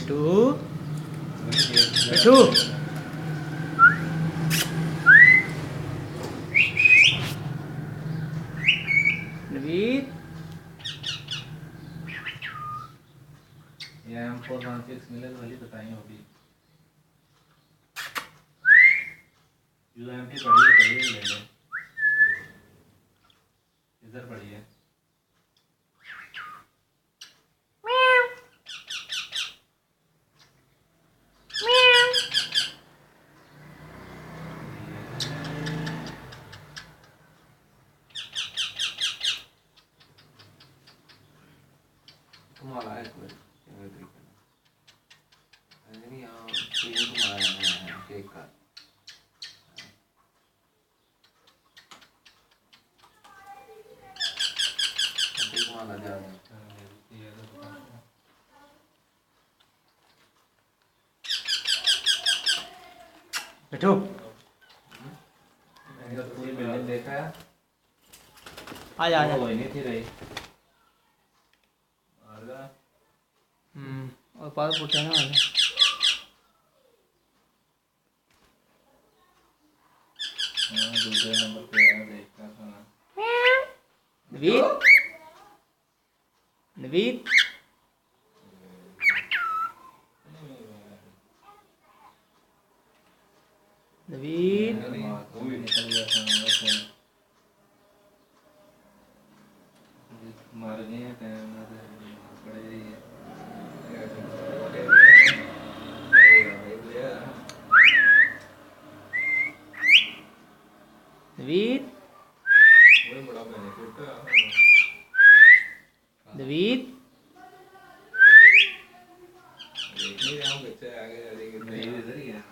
मिठू मिठू नवीद ये M416 मिले तो वाली बताई होगी। UMP पड़ी है ले ले। इधर पड़ी है। तुम्हारा है कोई नहीं यहाँ तुम्हारा है केक का तुम्हारा जा मिठू मैंने तो पूरी बिल्डिंग देखा है। आ जा वो नहीं थी रही और पार पुट्टे ना वाले दूसरे नंबर पे आया देखता था नवीद नवीद नवीद मारने टाइम पड़े नवीद बड़ा बेनिफिट नवीद देख नहीं रहा हूँ बच्चे आगे इधर ही है।